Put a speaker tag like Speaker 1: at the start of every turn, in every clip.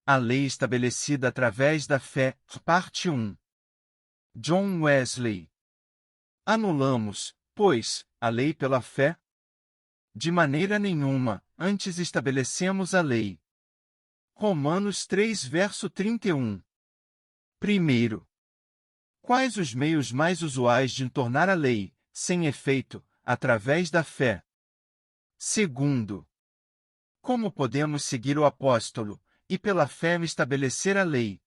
Speaker 1: A lei estabelecida através da fé, parte 1. John Wesley. Anulamos, pois, a lei pela fé? De maneira nenhuma, antes estabelecemos a lei. Romanos 3 verso 31. Primeiro. Quais os meios mais usuais de tornar a lei, sem efeito, através da fé? Segundo. Como podemos seguir o apóstolo, e pela fé estabelecer a lei?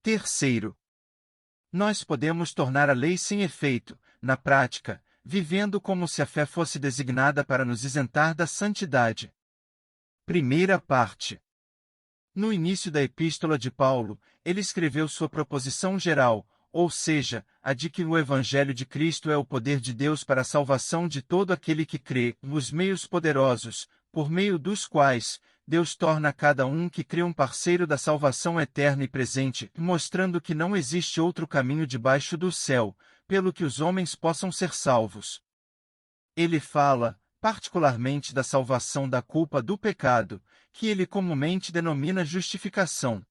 Speaker 1: Terceiro. Nós podemos tornar a lei sem efeito, na prática, vivendo como se a fé fosse designada para nos isentar da santidade. Primeira parte. No início da Epístola de Paulo, ele escreveu sua proposição geral, ou seja, a de que o Evangelho de Cristo é o poder de Deus para a salvação de todo aquele que crê, os meios poderosos, por meio dos quais Deus torna cada um que crê um parceiro da salvação eterna e presente, mostrando que não existe outro caminho debaixo do céu, pelo que os homens possam ser salvos. Ele fala, particularmente da salvação da culpa do pecado, que ele comumente denomina justificação.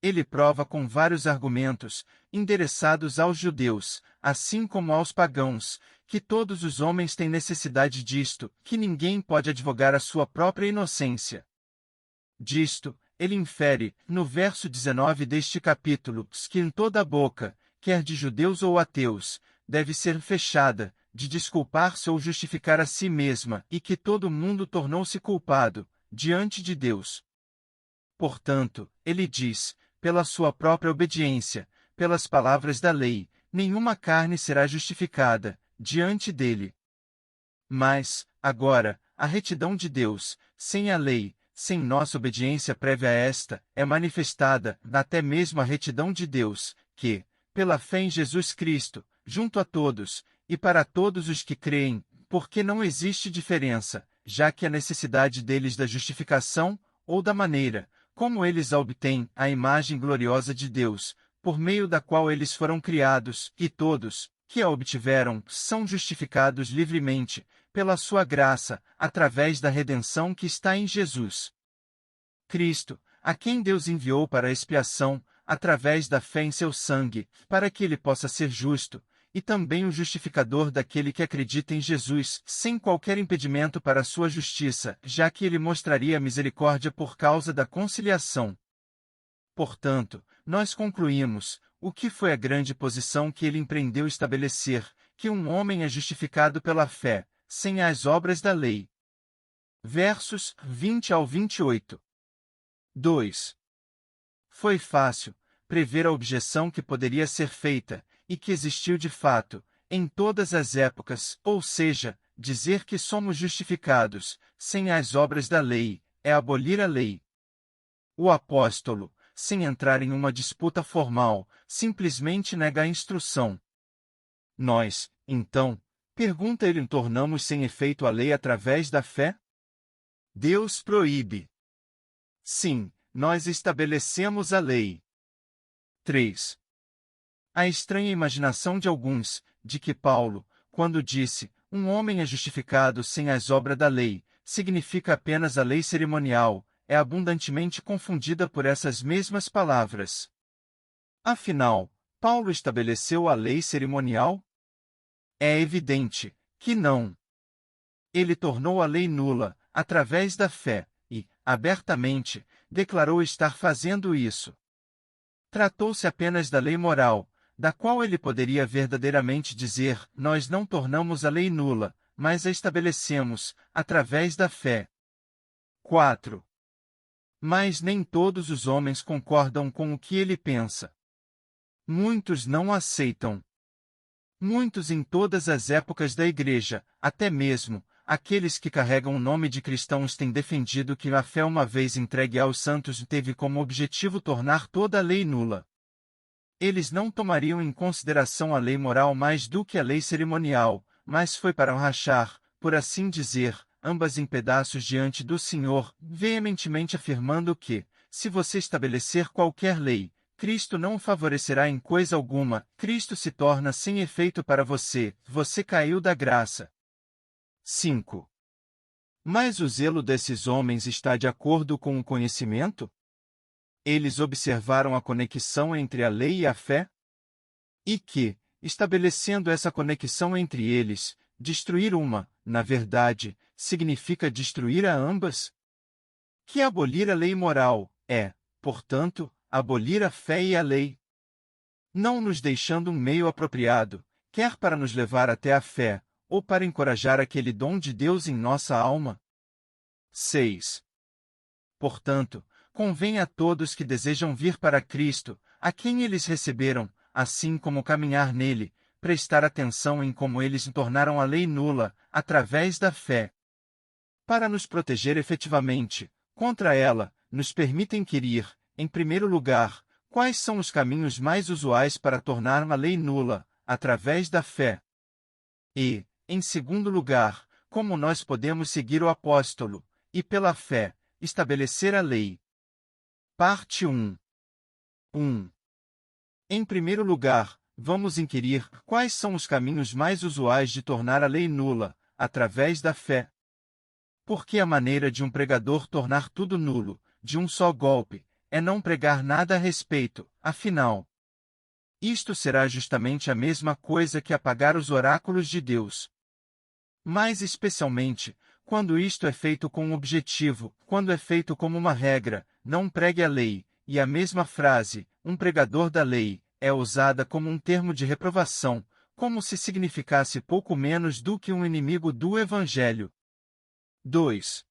Speaker 1: Ele prova com vários argumentos, endereçados aos judeus, assim como aos pagãos, que todos os homens têm necessidade disto, que ninguém pode advogar a sua própria inocência. Disto, ele infere, no verso 19 deste capítulo, que em toda a boca, quer de judeus ou ateus, deve ser fechada, de desculpar-se ou justificar a si mesma, e que todo mundo tornou-se culpado, diante de Deus. Portanto, ele diz, pela sua própria obediência, pelas palavras da lei, nenhuma carne será justificada, diante dele. Mas, agora, a retidão de Deus, sem a lei, sem nossa obediência prévia a esta, é manifestada, até mesmo a retidão de Deus, que, pela fé em Jesus Cristo, junto a todos, e para todos os que creem, porque não existe diferença, já que a necessidade deles da justificação, ou da maneira, como eles a obtêm, a imagem gloriosa de Deus, por meio da qual eles foram criados, e todos, que a obtiveram, são justificados livremente, pela sua graça, através da redenção que está em Jesus Cristo, a quem Deus enviou para a expiação, através da fé em seu sangue, para que ele possa ser justo, e também o justificador daquele que acredita em Jesus, sem qualquer impedimento para a sua justiça, já que ele mostraria misericórdia por causa da conciliação. Portanto, nós concluímos, o que foi a grande posição que ele empreendeu estabelecer, que um homem é justificado pela fé, sem as obras da lei. Versos 20 ao 28. 2. Foi fácil prever a objeção que poderia ser feita, e que existiu de fato, em todas as épocas, ou seja, dizer que somos justificados, sem as obras da lei, é abolir a lei. O apóstolo, sem entrar em uma disputa formal, simplesmente nega a instrução. Nós, então, pergunta ele, tornamos sem efeito a lei através da fé? Deus proíbe. Sim, nós estabelecemos a lei. 3. A estranha imaginação de alguns, de que Paulo, quando disse, um homem é justificado sem as obras da lei, significa apenas a lei cerimonial, é abundantemente confundida por essas mesmas palavras. Afinal, Paulo estabeleceu a lei cerimonial? É evidente que não. Ele tornou a lei nula, através da fé, e, abertamente, declarou estar fazendo isso. Tratou-se apenas da lei moral, da qual ele poderia verdadeiramente dizer, nós não tornamos a lei nula, mas a estabelecemos, através da fé. 4. Mas nem todos os homens concordam com o que ele pensa. Muitos não aceitam. Muitos em todas as épocas da Igreja, até mesmo, aqueles que carregam o nome de cristãos têm defendido que a fé uma vez entregue aos santos teve como objetivo tornar toda a lei nula. Eles não tomariam em consideração a lei moral mais do que a lei cerimonial, mas foi para rachar, por assim dizer, ambas em pedaços diante do Senhor, veementemente afirmando que, se você estabelecer qualquer lei, Cristo não o favorecerá em coisa alguma, Cristo se torna sem efeito para você, você caiu da graça. 5. Mas o zelo desses homens está de acordo com o conhecimento? Eles observaram a conexão entre a lei e a fé? E que, estabelecendo essa conexão entre eles, destruir uma, na verdade, significa destruir a ambas? Que abolir a lei moral é, portanto, abolir a fé e a lei, não nos deixando um meio apropriado, quer para nos levar até a fé, ou para encorajar aquele dom de Deus em nossa alma. 6. Portanto, convém a todos que desejam vir para Cristo, a quem eles receberam, assim como caminhar nele, prestar atenção em como eles tornaram a lei nula, através da fé. Para nos proteger efetivamente contra ela, nos permitem inquirir, em primeiro lugar, quais são os caminhos mais usuais para tornar uma lei nula, através da fé. E, em segundo lugar, como nós podemos seguir o apóstolo, e pela fé, estabelecer a lei. Parte 1. 1. Em primeiro lugar, vamos inquirir quais são os caminhos mais usuais de tornar a lei nula, através da fé. Porque a maneira de um pregador tornar tudo nulo, de um só golpe, é não pregar nada a respeito, afinal. Isto será justamente a mesma coisa que apagar os oráculos de Deus. Mais especialmente, quando isto é feito com um objetivo, quando é feito como uma regra, não pregue a lei, e a mesma frase, um pregador da lei, é usada como um termo de reprovação, como se significasse pouco menos do que um inimigo do Evangelho. 2.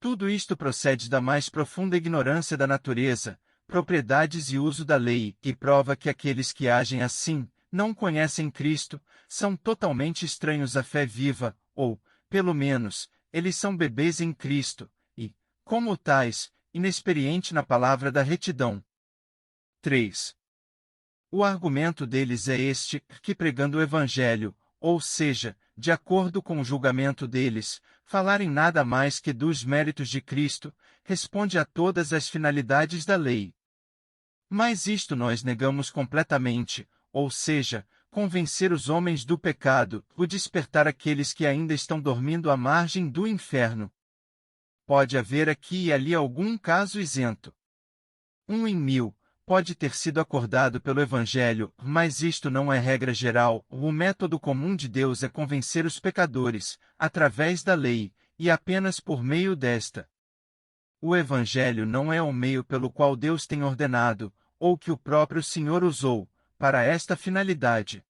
Speaker 1: Tudo isto procede da mais profunda ignorância da natureza, propriedades e uso da lei, e prova que aqueles que agem assim, não conhecem Cristo, são totalmente estranhos à fé viva, ou, pelo menos, eles são bebês em Cristo, e, como tais, inexperiente na palavra da retidão. 3. O argumento deles é este, que pregando o Evangelho, ou seja, de acordo com o julgamento deles, falarem nada mais que dos méritos de Cristo, responde a todas as finalidades da lei. Mas isto nós negamos completamente, ou seja, convencer os homens do pecado, o despertar aqueles que ainda estão dormindo à margem do inferno. Pode haver aqui e ali algum caso isento. 1 em 1000. Pode ter sido acordado pelo Evangelho, mas isto não é regra geral. O método comum de Deus é convencer os pecadores, através da lei, e apenas por meio desta. O Evangelho não é o meio pelo qual Deus tem ordenado, ou que o próprio Senhor usou, para esta finalidade.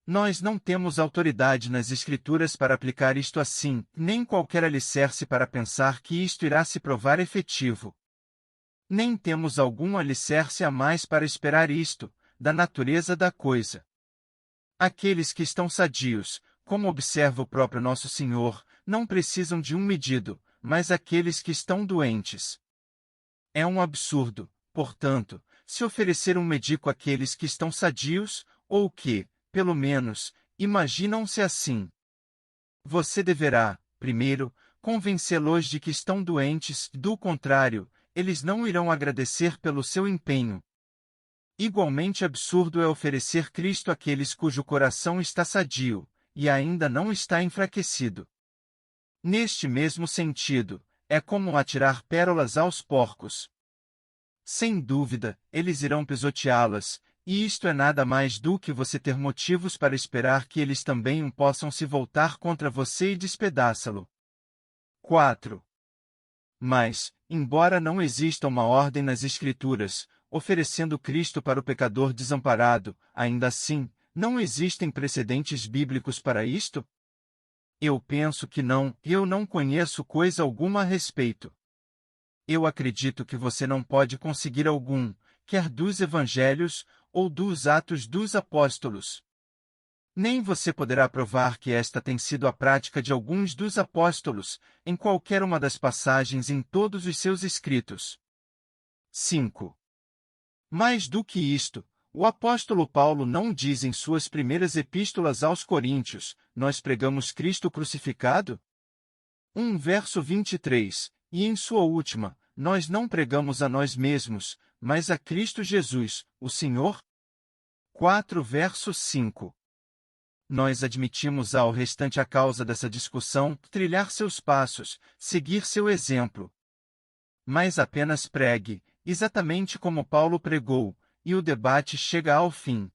Speaker 1: Nós não temos autoridade nas Escrituras para aplicar isto assim, nem qualquer alicerce para pensar que isto irá se provar efetivo. Nem temos algum alicerce a mais para esperar isto, da natureza da coisa. Aqueles que estão sadios, como observa o próprio nosso Senhor, não precisam de um medido, mas aqueles que estão doentes. É um absurdo, portanto, se oferecer um medico àqueles que estão sadios, ou que, pelo menos, imaginam-se assim. Você deverá, primeiro, convencê-los de que estão doentes, do contrário, eles não irão agradecer pelo seu empenho. Igualmente absurdo é oferecer Cristo àqueles cujo coração está sadio, e ainda não está enfraquecido. Neste mesmo sentido, é como atirar pérolas aos porcos. Sem dúvida, eles irão pisoteá-las, e isto é nada mais do que você ter motivos para esperar que eles também possam se voltar contra você e despedaçá-lo. 4. Mas, embora não exista uma ordem nas Escrituras, oferecendo Cristo para o pecador desamparado, ainda assim, não existem precedentes bíblicos para isto? Eu penso que não, eu não conheço coisa alguma a respeito. Eu acredito que você não pode conseguir algum, quer dos Evangelhos, ou dos Atos dos Apóstolos. Nem você poderá provar que esta tem sido a prática de alguns dos apóstolos, em qualquer uma das passagens em todos os seus escritos. 5. Mais do que isto, o apóstolo Paulo não diz em suas primeiras epístolas aos Coríntios, nós pregamos Cristo crucificado? 1 verso 23, e em sua última, nós não pregamos a nós mesmos, mas a Cristo Jesus, o Senhor? 4 verso 5. Nós admitimos ao restante a causa dessa discussão, trilhar seus passos, seguir seu exemplo. Mas apenas pregue, exatamente como Paulo pregou, e o debate chega ao fim.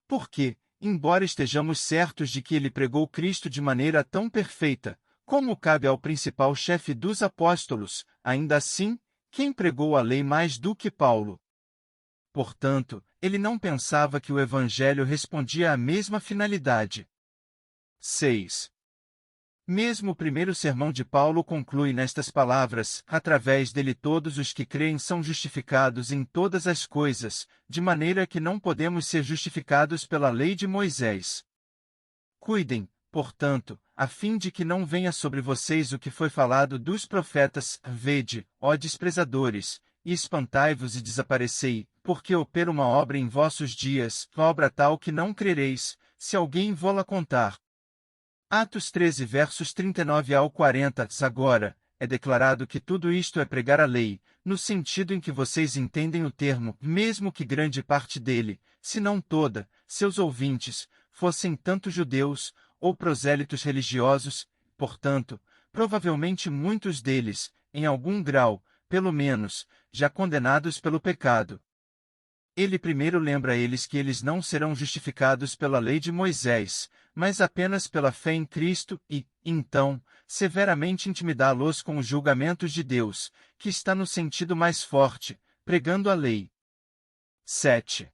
Speaker 1: Porque, embora estejamos certos de que ele pregou Cristo de maneira tão perfeita, como cabe ao principal chefe dos apóstolos, ainda assim, quem pregou a lei mais do que Paulo? Portanto, ele não pensava que o Evangelho respondia à mesma finalidade. 6. Mesmo o primeiro sermão de Paulo conclui nestas palavras: através dele todos os que creem são justificados em todas as coisas, de maneira que não podemos ser justificados pela lei de Moisés. Cuidem, portanto, a fim de que não venha sobre vocês o que foi falado dos profetas: vede, ó desprezadores, e espantai-vos e desaparecei, porque opera uma obra em vossos dias, obra tal que não crereis, se alguém vô-la contar. Atos 13 versos 39 ao 40. Agora, é declarado que tudo isto é pregar a lei, no sentido em que vocês entendem o termo, mesmo que grande parte dele, se não toda, seus ouvintes, fossem tanto judeus, ou prosélitos religiosos, portanto, provavelmente muitos deles, em algum grau, pelo menos, já condenados pelo pecado. Ele primeiro lembra eles que eles não serão justificados pela lei de Moisés, mas apenas pela fé em Cristo e, então, severamente intimidá-los com os julgamentos de Deus, que está no sentido mais forte, pregando a lei. 7.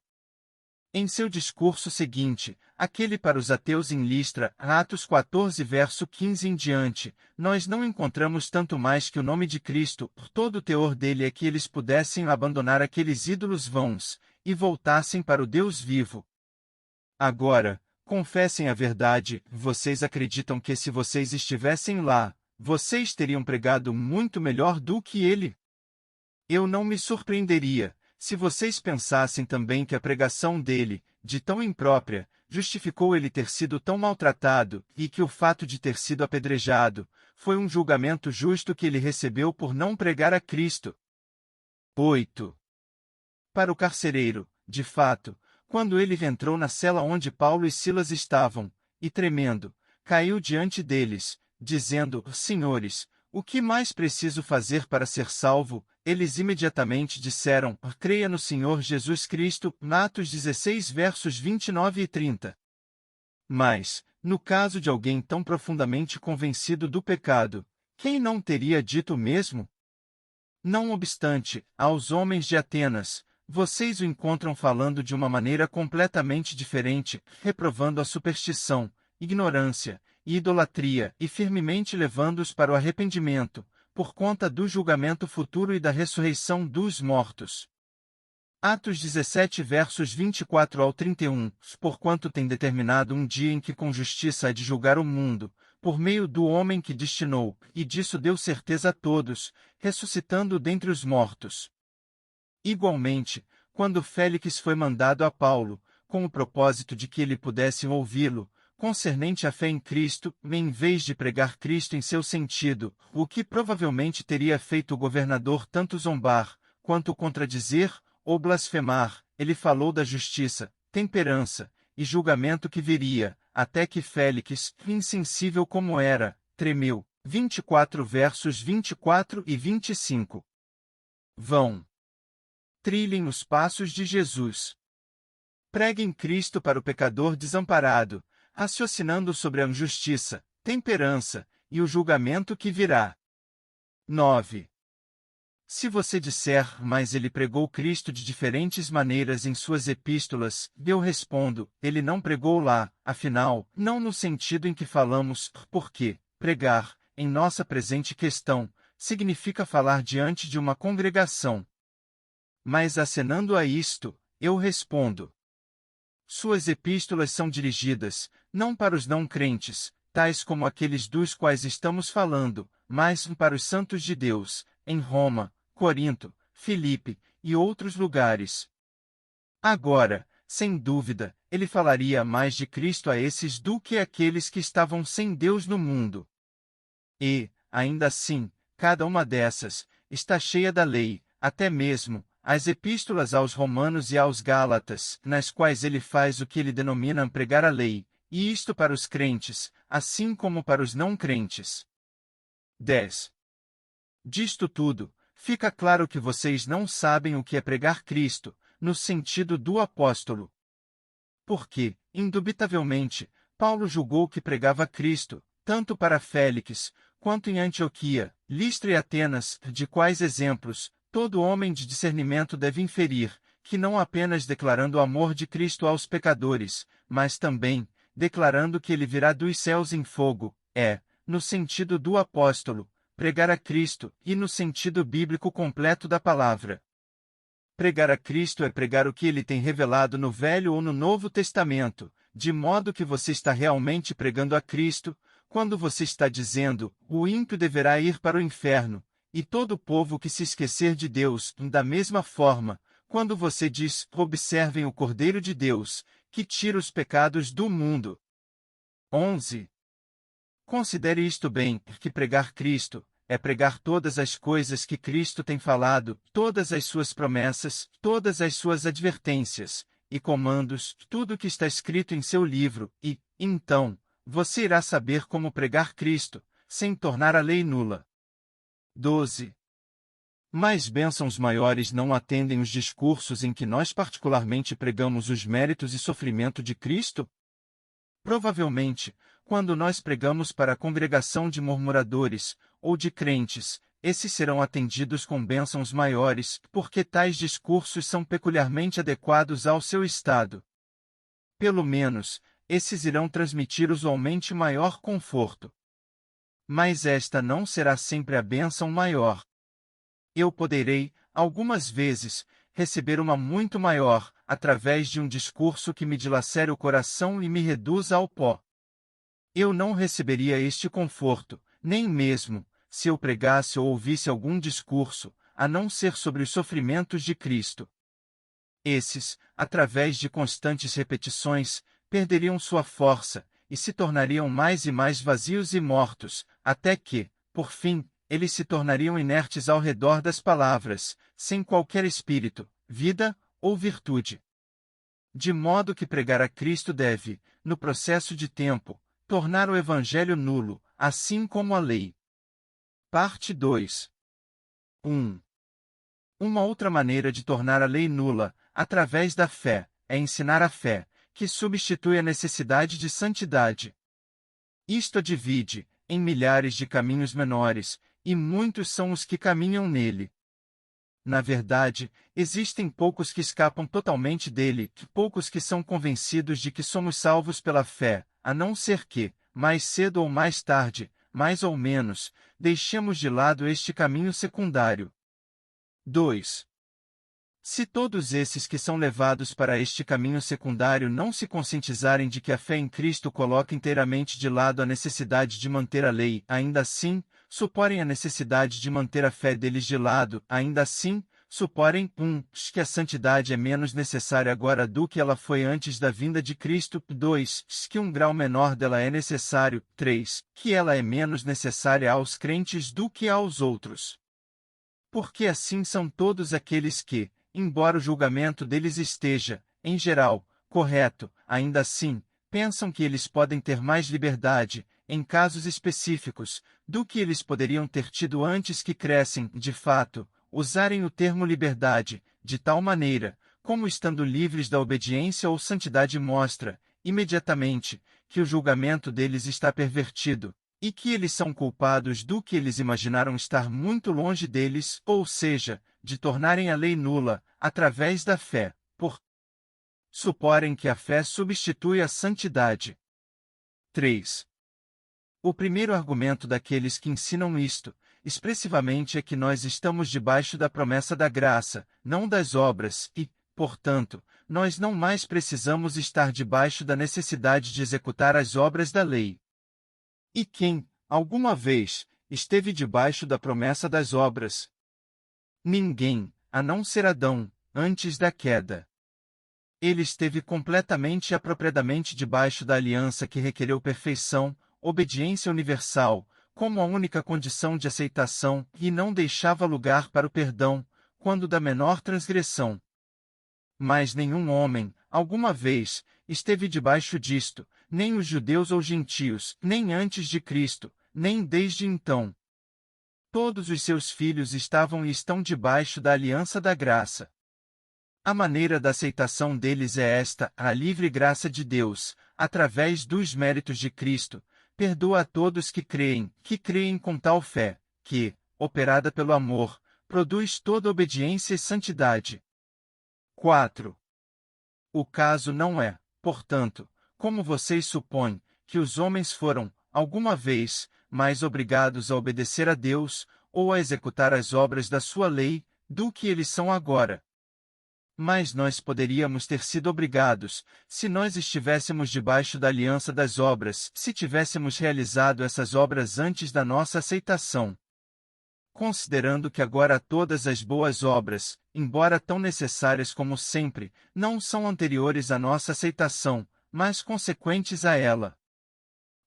Speaker 1: Em seu discurso seguinte, aquele para os ateus em Listra, Atos 14 verso 15 em diante, nós não encontramos tanto mais que o nome de Cristo, todo o teor dele é que eles pudessem abandonar aqueles ídolos vãos, e voltassem para o Deus vivo. Agora, confessem a verdade, vocês acreditam que se vocês estivessem lá, vocês teriam pregado muito melhor do que ele? Eu não me surpreenderia, se vocês pensassem também que a pregação dele, de tão imprópria, justificou ele ter sido tão maltratado, e que o fato de ter sido apedrejado, foi um julgamento justo que ele recebeu por não pregar a Cristo. 8. Para o carcereiro, de fato, quando ele entrou na cela onde Paulo e Silas estavam, e tremendo, caiu diante deles, dizendo: Senhores, o que mais preciso fazer para ser salvo? Eles imediatamente disseram: creia no Senhor Jesus Cristo, Atos 16 versos 29 e 30. Mas, no caso de alguém tão profundamente convencido do pecado, quem não teria dito o mesmo? Não obstante, aos homens de Atenas, vocês o encontram falando de uma maneira completamente diferente, reprovando a superstição, ignorância e idolatria e firmemente levando-os para o arrependimento, por conta do julgamento futuro e da ressurreição dos mortos. Atos 17 versos 24 ao 31, porquanto tem determinado um dia em que com justiça há de julgar o mundo, por meio do homem que destinou, e disso deu certeza a todos, ressuscitando dentre os mortos. Igualmente, quando Félix foi mandado a Paulo, com o propósito de que ele pudesse ouvi-lo, concernente à fé em Cristo, em vez de pregar Cristo em seu sentido, o que provavelmente teria feito o governador tanto zombar, quanto contradizer, ou blasfemar, ele falou da justiça, temperança e julgamento que viria, até que Félix, insensível como era, tremeu. 24 versos 24 e 25. Vão. Trilhem os passos de Jesus. Preguem Cristo para o pecador desamparado, raciocinando sobre a justiça, temperança e o julgamento que virá. 9. Se você disser, mas ele pregou Cristo de diferentes maneiras em suas epístolas, eu respondo, ele não pregou lá, afinal, não no sentido em que falamos, porque pregar, em nossa presente questão, significa falar diante de uma congregação. Mas acenando a isto, eu respondo. Suas epístolas são dirigidas, não para os não-crentes, tais como aqueles dos quais estamos falando, mas para os santos de Deus, em Roma, Corinto, Filipe e outros lugares. Agora, sem dúvida, ele falaria mais de Cristo a esses do que àqueles que estavam sem Deus no mundo. E, ainda assim, cada uma dessas está cheia da lei, até mesmo as epístolas aos Romanos e aos Gálatas, nas quais ele faz o que ele denomina pregar a lei, e isto para os crentes, assim como para os não crentes. 10. Disto tudo, fica claro que vocês não sabem o que é pregar Cristo, no sentido do apóstolo. Porque, indubitavelmente, Paulo julgou que pregava Cristo, tanto para Félix, quanto em Antioquia, Listra e Atenas, de quais exemplos, todo homem de discernimento deve inferir, que não apenas declarando o amor de Cristo aos pecadores, mas também, declarando que ele virá dos céus em fogo, no sentido do apóstolo, pregar a Cristo, e no sentido bíblico completo da palavra. Pregar a Cristo é pregar o que ele tem revelado no Velho ou no Novo Testamento, de modo que você está realmente pregando a Cristo, quando você está dizendo, o ímpio deverá ir para o inferno, e todo o povo que se esquecer de Deus, da mesma forma, quando você diz, observem o Cordeiro de Deus, que tira os pecados do mundo. 11. Considere isto bem, que pregar Cristo é pregar todas as coisas que Cristo tem falado, todas as suas promessas, todas as suas advertências e comandos, tudo o que está escrito em seu livro, e, então, você irá saber como pregar Cristo, sem tornar a lei nula. 12. Mas bênçãos maiores não atendem os discursos em que nós particularmente pregamos os méritos e sofrimento de Cristo? Provavelmente, quando nós pregamos para a congregação de murmuradores, ou de crentes, esses serão atendidos com bênçãos maiores, porque tais discursos são peculiarmente adequados ao seu estado. Pelo menos, esses irão transmitir usualmente maior conforto. Mas esta não será sempre a bênção maior. Eu poderei, algumas vezes, receber uma muito maior, através de um discurso que me dilacere o coração e me reduza ao pó. Eu não receberia este conforto, nem mesmo, se eu pregasse ou ouvisse algum discurso, a não ser sobre os sofrimentos de Cristo. Esses, através de constantes repetições, perderiam sua força, e se tornariam mais e mais vazios e mortos, até que, por fim, eles se tornariam inertes ao redor das palavras, sem qualquer espírito, vida ou virtude. De modo que pregar a Cristo deve, no processo de tempo, tornar o Evangelho nulo, assim como a lei. Parte 2. 1. Uma outra maneira de tornar a lei nula, através da fé, é ensinar a fé, que substitui a necessidade de santidade. Isto a divide, em milhares de caminhos menores, e muitos são os que caminham nele. Na verdade, existem poucos que escapam totalmente dele, poucos que são convencidos de que somos salvos pela fé, a não ser que, mais cedo ou mais tarde, mais ou menos, deixemos de lado este caminho secundário. 2. Se todos esses que são levados para este caminho secundário não se conscientizarem de que a fé em Cristo coloca inteiramente de lado a necessidade de manter a lei, ainda assim, suporem a necessidade de manter a fé deles de lado, ainda assim, suporem, que a santidade é menos necessária agora do que ela foi antes da vinda de Cristo, 2, que um grau menor dela é necessário, 3, que ela é menos necessária aos crentes do que aos outros. Porque assim são todos aqueles que, embora o julgamento deles esteja, em geral, correto, ainda assim, pensam que eles podem ter mais liberdade, em casos específicos, do que eles poderiam ter tido antes que crescem, de fato, usarem o termo liberdade, de tal maneira, como estando livres da obediência ou santidade mostra, imediatamente, que o julgamento deles está pervertido, e que eles são culpados do que eles imaginaram estar muito longe deles, ou seja, de tornarem a lei nula, através da fé, por suporem que a fé substitui a santidade. 3. O primeiro argumento daqueles que ensinam isto, expressivamente, é que nós estamos debaixo da promessa da graça, não das obras, e, portanto, nós não mais precisamos estar debaixo da necessidade de executar as obras da lei. E quem, alguma vez, esteve debaixo da promessa das obras? Ninguém, a não ser Adão, antes da queda. Ele esteve completamente e apropriadamente debaixo da aliança que requereu perfeição, obediência universal, como a única condição de aceitação, e não deixava lugar para o perdão, quando da menor transgressão. Mas nenhum homem, alguma vez, esteve debaixo disto, nem os judeus ou gentios, nem antes de Cristo, nem desde então. todos os seus filhos estavam e estão debaixo da aliança da graça. A maneira da aceitação deles é esta: a livre graça de Deus, através dos méritos de Cristo, perdoa a todos que creem com tal fé, que, operada pelo amor, produz toda obediência e santidade. 4. O caso não é, portanto, como vocês supõem, que os homens foram, alguma vez, mais obrigados a obedecer a Deus, ou a executar as obras da sua lei, do que eles são agora. Mas nós poderíamos ter sido obrigados, se nós estivéssemos debaixo da aliança das obras, se tivéssemos realizado essas obras antes da nossa aceitação. Considerando que agora todas as boas obras, embora tão necessárias como sempre, não são anteriores à nossa aceitação, mas consequentes a ela.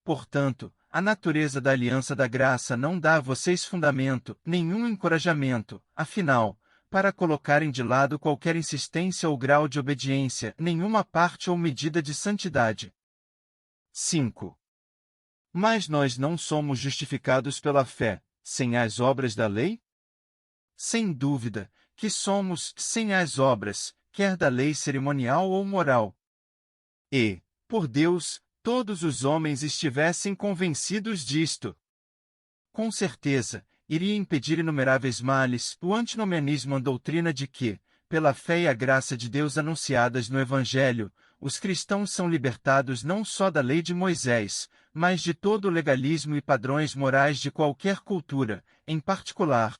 Speaker 1: Portanto, a natureza da aliança da graça não dá a vocês fundamento, nenhum encorajamento, afinal, para colocarem de lado qualquer insistência ou grau de obediência, nenhuma parte ou medida de santidade. 5. Mas nós não somos justificados pela fé, sem as obras da lei? Sem dúvida, que somos, sem as obras, quer da lei cerimonial ou moral. E, por Deus, todos os homens estivessem convencidos disto. Com certeza, iria impedir inumeráveis males o antinomianismo, a doutrina de que, pela fé e a graça de Deus anunciadas no Evangelho, os cristãos são libertados não só da lei de Moisés, mas de todo o legalismo e padrões morais de qualquer cultura, em particular.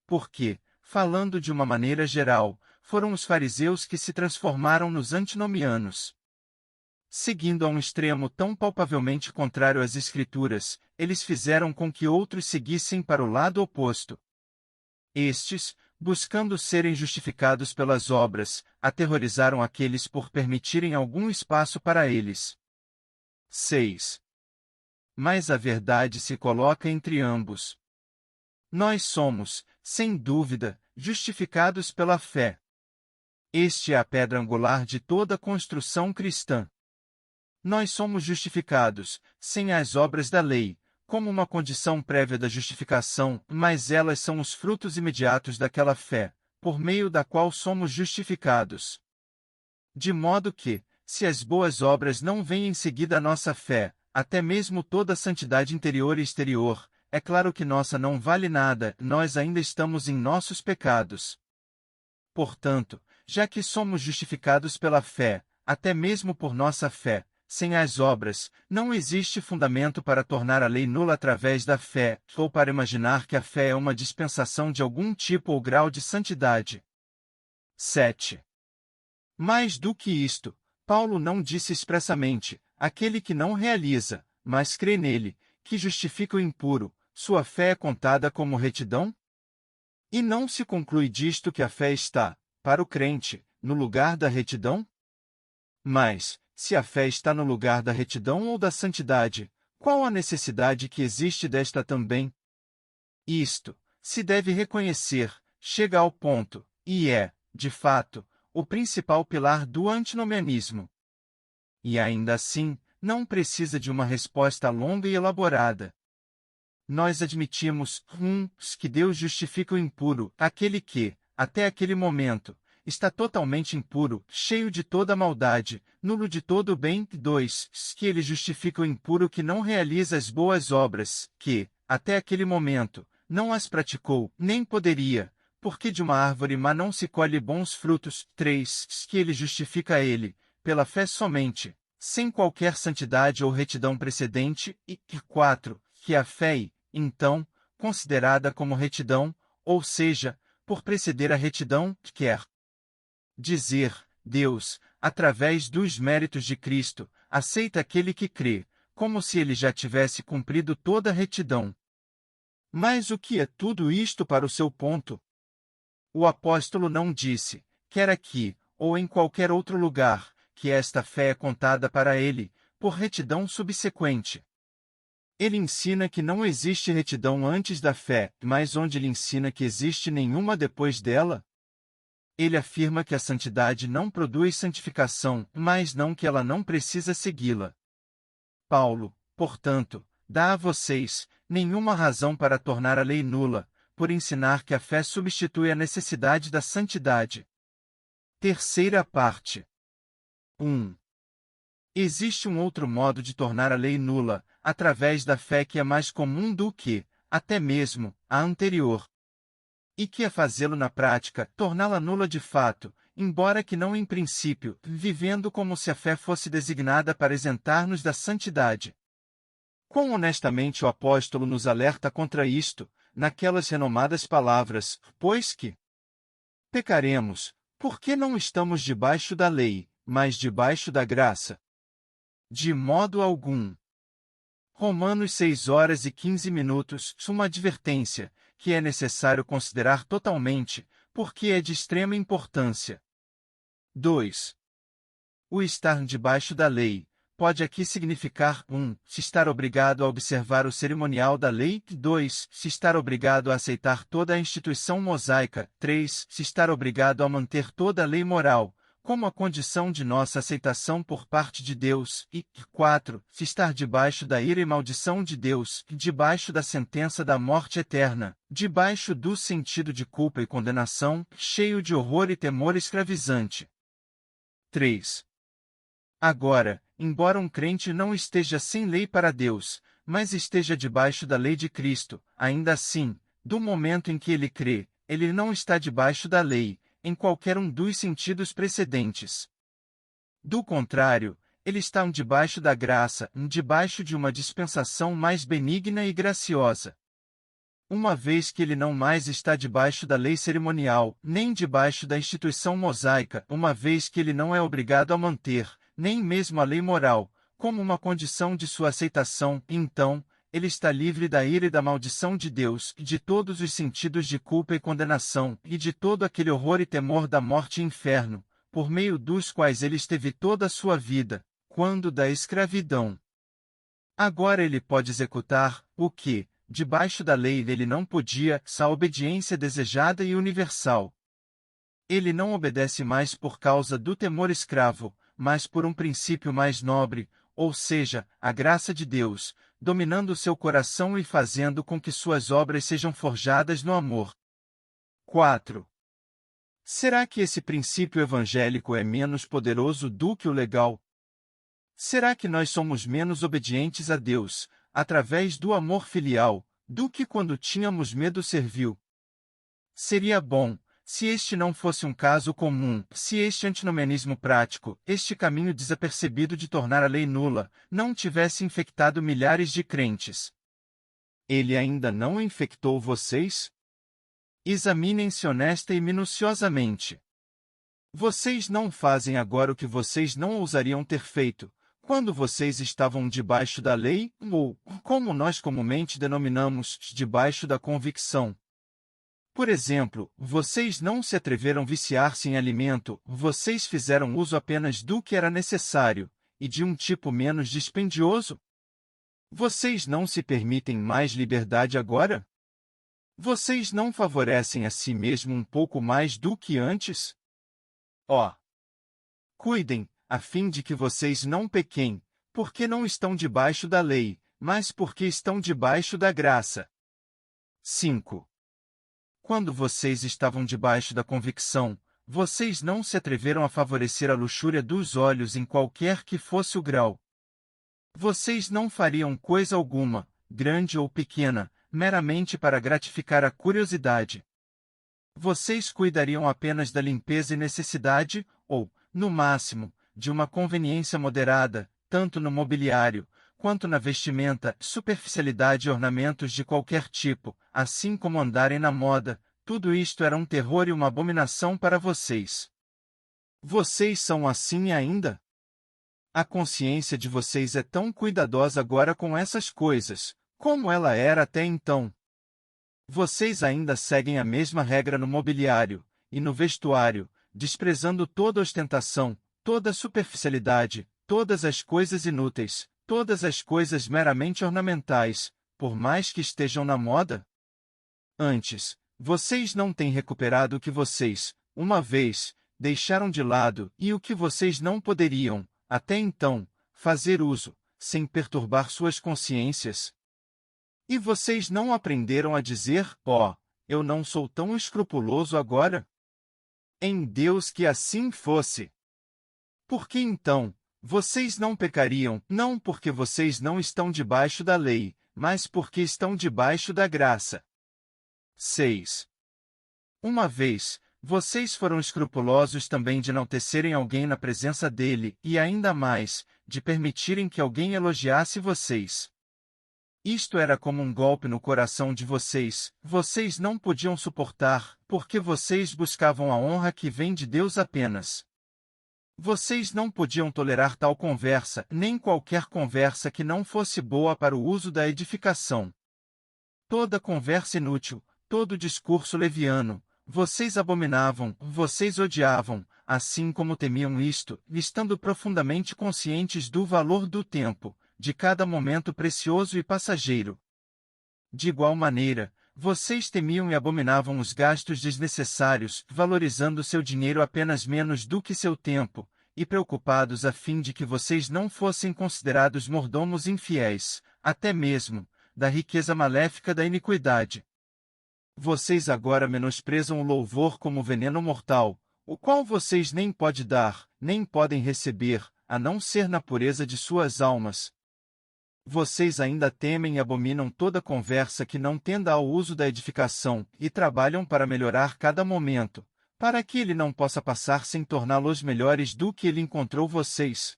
Speaker 1: Porque, falando de uma maneira geral, foram os fariseus que se transformaram nos antinomianos. Seguindo a um extremo tão palpavelmente contrário às Escrituras, eles fizeram com que outros seguissem para o lado oposto. Estes, buscando serem justificados pelas obras, aterrorizaram aqueles por permitirem algum espaço para eles. 6. Mas a verdade se coloca entre ambos. Nós somos, sem dúvida, justificados pela fé. Este é a pedra angular de toda a construção cristã. Nós somos justificados, sem as obras da lei, como uma condição prévia da justificação, mas elas são os frutos imediatos daquela fé, por meio da qual somos justificados. De modo que, se as boas obras não vêm em seguida à nossa fé, até mesmo toda a santidade interior e exterior, é claro que nossa não vale nada, nós ainda estamos em nossos pecados. Portanto, já que somos justificados pela fé, até mesmo por nossa fé, sem as obras, não existe fundamento para tornar a lei nula através da fé, ou para imaginar que a fé é uma dispensação de algum tipo ou grau de santidade. 7. Mais do que isto, Paulo não disse expressamente, aquele que não realiza, mas crê nele, que justifica o impuro, sua fé é contada como retidão? E não se conclui disto que a fé está, para o crente, no lugar da retidão? Mas, se a fé está no lugar da retidão ou da santidade, qual a necessidade que existe desta também? Isto, se deve reconhecer, chega ao ponto, e é, de fato, o principal pilar do antinomianismo. E ainda assim, não precisa de uma resposta longa e elaborada. Nós admitimos, que Deus justifica o impuro, aquele que, até aquele momento, está totalmente impuro, cheio de toda maldade, nulo de todo o bem. 2. Que ele justifica o impuro que não realiza as boas obras, que, até aquele momento, não as praticou, nem poderia, porque de uma árvore má não se colhe bons frutos. 3. Que ele justifica ele, pela fé somente, sem qualquer santidade ou retidão precedente. E 4. Que a fé, então, considerada como retidão, ou seja, por preceder a retidão, quer dizer, Deus, através dos méritos de Cristo, aceita aquele que crê, como se ele já tivesse cumprido toda a retidão. Mas o que é tudo isto para o seu ponto? O apóstolo não disse, quer aqui, ou em qualquer outro lugar, que esta fé é contada para ele, por retidão subsequente. Ele ensina que não existe retidão antes da fé, mas onde ele ensina que existe nenhuma depois dela? Ele afirma que a santidade não produz santificação, mas não que ela não precisa segui-la. Paulo, portanto, dá a vocês, nenhuma razão para tornar a lei nula, por ensinar que a fé substitui a necessidade da santidade. Terceira parte. 1. Existe um outro modo de tornar a lei nula, através da fé que é mais comum do que, até mesmo, a anterior. E que é fazê-lo na prática, torná-la nula de fato, embora que não em princípio, vivendo como se a fé fosse designada para isentar-nos da santidade. Quão honestamente o apóstolo nos alerta contra isto, naquelas renomadas palavras, pois que pecaremos, porque não estamos debaixo da lei, mas debaixo da graça. De modo algum. Romanos 6 horas e 15 minutos, uma advertência, que é necessário considerar totalmente, porque é de extrema importância. 2. O estar debaixo da lei pode aqui significar 1. Se estar obrigado a observar o cerimonial da lei, 2. Se estar obrigado a aceitar toda a instituição mosaica, 3. Se estar obrigado a manter toda a lei moral, como a condição de nossa aceitação por parte de Deus, e 4. Se estar debaixo da ira e maldição de Deus, debaixo da sentença da morte eterna, debaixo do sentido de culpa e condenação, cheio de horror e temor escravizante. 3. Agora, embora um crente não esteja sem lei para Deus, mas esteja debaixo da lei de Cristo, ainda assim, do momento em que ele crê, ele não está debaixo da lei, em qualquer um dos sentidos precedentes. Do contrário, ele está debaixo da graça, debaixo de uma dispensação mais benigna e graciosa. Uma vez que ele não mais está debaixo da lei cerimonial, nem debaixo da instituição mosaica, uma vez que ele não é obrigado a manter, nem mesmo a lei moral, como uma condição de sua aceitação, então, ele está livre da ira e da maldição de Deus, de todos os sentidos de culpa e condenação, e de todo aquele horror e temor da morte e inferno, por meio dos quais ele esteve toda a sua vida, quando da escravidão. Agora ele pode executar o que, debaixo da lei ele não podia, a obediência desejada e universal. Ele não obedece mais por causa do temor escravo, mas por um princípio mais nobre, ou seja, a graça de Deus, dominando seu coração e fazendo com que suas obras sejam forjadas no amor. 4. Será que esse princípio evangélico é menos poderoso do que o legal? Será que nós somos menos obedientes a Deus, através do amor filial, do que quando tínhamos medo servil? Seria bom, se este não fosse um caso comum, se este antinomianismo prático, este caminho desapercebido de tornar a lei nula, não tivesse infectado milhares de crentes. Ele ainda não infectou vocês? Examinem-se honesta e minuciosamente. Vocês não fazem agora o que vocês não ousariam ter feito, quando vocês estavam debaixo da lei, ou, como nós comumente denominamos, debaixo da convicção. Por exemplo, vocês não se atreveram a viciar-se em alimento, vocês fizeram uso apenas do que era necessário, e de um tipo menos dispendioso? Vocês não se permitem mais liberdade agora? Vocês não favorecem a si mesmo um pouco mais do que antes? Ó! Cuidem, a fim de que vocês não pequem, porque não estão debaixo da lei, mas porque estão debaixo da graça. 5. Quando vocês estavam debaixo da convicção, vocês não se atreveram a favorecer a luxúria dos olhos em qualquer que fosse o grau. Vocês não fariam coisa alguma, grande ou pequena, meramente para gratificar a curiosidade. Vocês cuidariam apenas da limpeza e necessidade, ou, no máximo, de uma conveniência moderada, tanto no mobiliário, quanto na vestimenta, superficialidade e ornamentos de qualquer tipo, assim como andarem na moda, tudo isto era um terror e uma abominação para vocês. Vocês são assim ainda? A consciência de vocês é tão cuidadosa agora com essas coisas, como ela era até então. Vocês ainda seguem a mesma regra no mobiliário e no vestuário, desprezando toda ostentação, toda superficialidade, todas as coisas inúteis, todas as coisas meramente ornamentais, por mais que estejam na moda? Antes, vocês não têm recuperado o que vocês, uma vez, deixaram de lado e o que vocês não poderiam, até então, fazer uso, sem perturbar suas consciências? E vocês não aprenderam a dizer, ó, eu não sou tão escrupuloso agora? Em Deus que assim fosse. Por que então, vocês não pecariam, não porque vocês não estão debaixo da lei, mas porque estão debaixo da graça? 6. Uma vez, vocês foram escrupulosos também de não tecerem alguém na presença dele, e ainda mais, de permitirem que alguém elogiasse vocês. Isto era como um golpe no coração de vocês, vocês não podiam suportar, porque vocês buscavam a honra que vem de Deus apenas. Vocês não podiam tolerar tal conversa, nem qualquer conversa que não fosse boa para o uso da edificação. Toda conversa inútil, todo discurso leviano, vocês abominavam, vocês odiavam, assim como temiam isto, estando profundamente conscientes do valor do tempo, de cada momento precioso e passageiro. De igual maneira, vocês temiam e abominavam os gastos desnecessários, valorizando seu dinheiro apenas menos do que seu tempo, e preocupados a fim de que vocês não fossem considerados mordomos infiéis, até mesmo, da riqueza maléfica da iniquidade. Vocês agora menosprezam o louvor como veneno mortal, o qual vocês nem podem dar, nem podem receber, a não ser na pureza de suas almas. Vocês ainda temem e abominam toda conversa que não tenda ao uso da edificação, e trabalham para melhorar cada momento, para que ele não possa passar sem torná-los melhores do que ele encontrou vocês.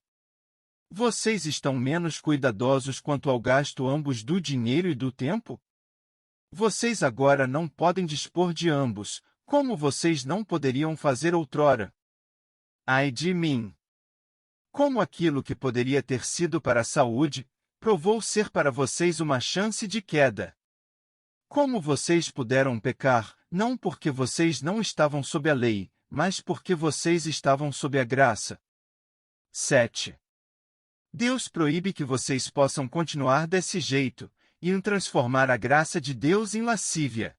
Speaker 1: Vocês estão menos cuidadosos quanto ao gasto ambos do dinheiro e do tempo? Vocês agora não podem dispor de ambos, como vocês não poderiam fazer outrora. Ai de mim! Como aquilo que poderia ter sido para a saúde, provou ser para vocês uma chance de queda. Como vocês puderam pecar, não porque vocês não estavam sob a lei, mas porque vocês estavam sob a graça. 7. Deus proíbe que vocês possam continuar desse jeito, e transformar a graça de Deus em lascívia.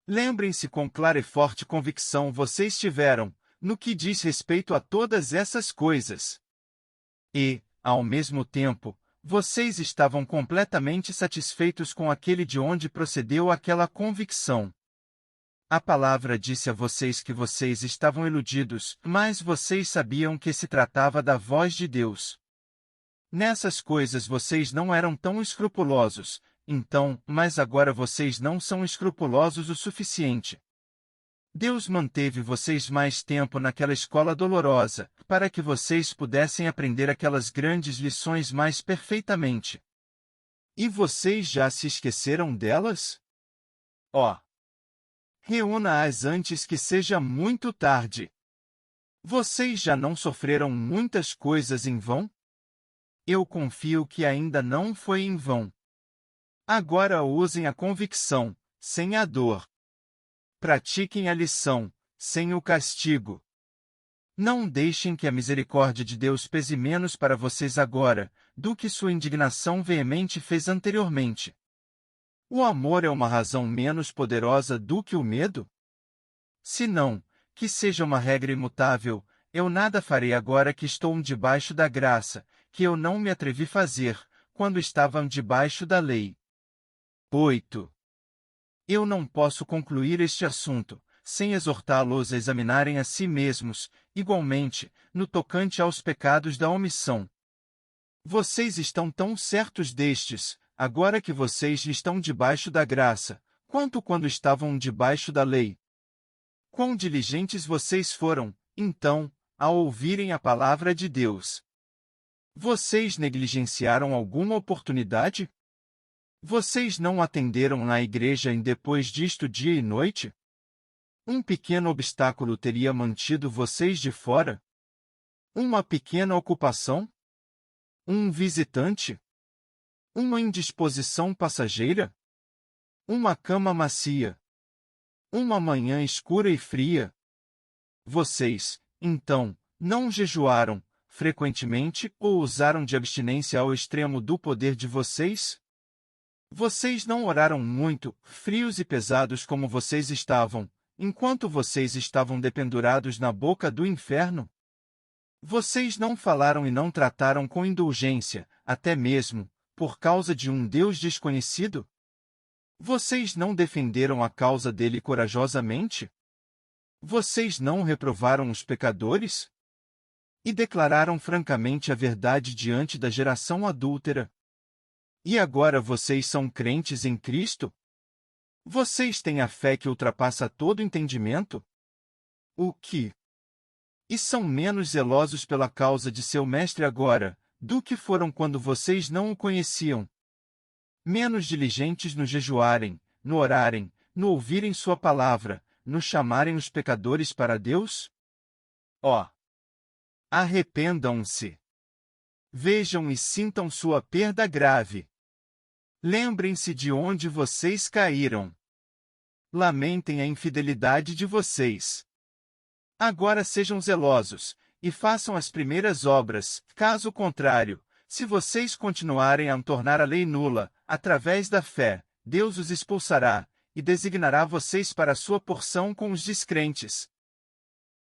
Speaker 1: Lembrem-se com clara e forte convicção vocês tiveram, no que diz respeito a todas essas coisas. E, ao mesmo tempo, vocês estavam completamente satisfeitos com aquele de onde procedeu aquela convicção. A palavra disse a vocês que vocês estavam iludidos, mas vocês sabiam que se tratava da voz de Deus. Nessas coisas vocês não eram tão escrupulosos, então, mas agora vocês não são escrupulosos o suficiente. Deus manteve vocês mais tempo naquela escola dolorosa, para que vocês pudessem aprender aquelas grandes lições mais perfeitamente. E vocês já se esqueceram delas? Ó! Reúna-as antes que seja muito tarde. Vocês já não sofreram muitas coisas em vão? Eu confio que ainda não foi em vão. Agora usem a convicção, sem a dor. Pratiquem a lição, sem o castigo. Não deixem que a misericórdia de Deus pese menos para vocês agora, do que sua indignação veemente fez anteriormente. O amor é uma razão menos poderosa do que o medo? Se não, que seja uma regra imutável, eu nada farei agora que estou debaixo da graça, que eu não me atrevi a fazer, quando estava debaixo da lei. 8. Eu não posso concluir este assunto, sem exortá-los a examinarem a si mesmos, igualmente, no tocante aos pecados da omissão. Vocês estão tão certos destes, agora que vocês estão debaixo da graça, quanto quando estavam debaixo da lei. Quão diligentes vocês foram, então, ao ouvirem a palavra de Deus. Vocês negligenciaram alguma oportunidade? Vocês não atenderam na igreja em depois disto dia e noite? Um pequeno obstáculo teria mantido vocês de fora? Uma pequena ocupação? Um visitante? Uma indisposição passageira? Uma cama macia? Uma manhã escura e fria? Vocês, então, não jejuaram, frequentemente, ou usaram de abstinência ao extremo do poder de vocês? Vocês não oraram muito, frios e pesados como vocês estavam, enquanto vocês estavam dependurados na boca do inferno? Vocês não falaram e não trataram com indulgência, até mesmo, por causa de um Deus desconhecido? Vocês não defenderam a causa dele corajosamente? Vocês não reprovaram os pecadores? E declararam francamente a verdade diante da geração adúltera? E agora vocês são crentes em Cristo? Vocês têm a fé que ultrapassa todo entendimento? O que? E são menos zelosos pela causa de seu mestre agora, do que foram quando vocês não o conheciam. Menos diligentes no jejuarem, no orarem, no ouvirem sua palavra, no chamarem os pecadores para Deus? Ó! Arrependam-se! Vejam e sintam sua perda grave. Lembrem-se de onde vocês caíram. Lamentem a infidelidade de vocês. Agora sejam zelosos, e façam as primeiras obras, caso contrário, se vocês continuarem a tornar a lei nula, através da fé, Deus os expulsará, e designará vocês para a sua porção com os descrentes.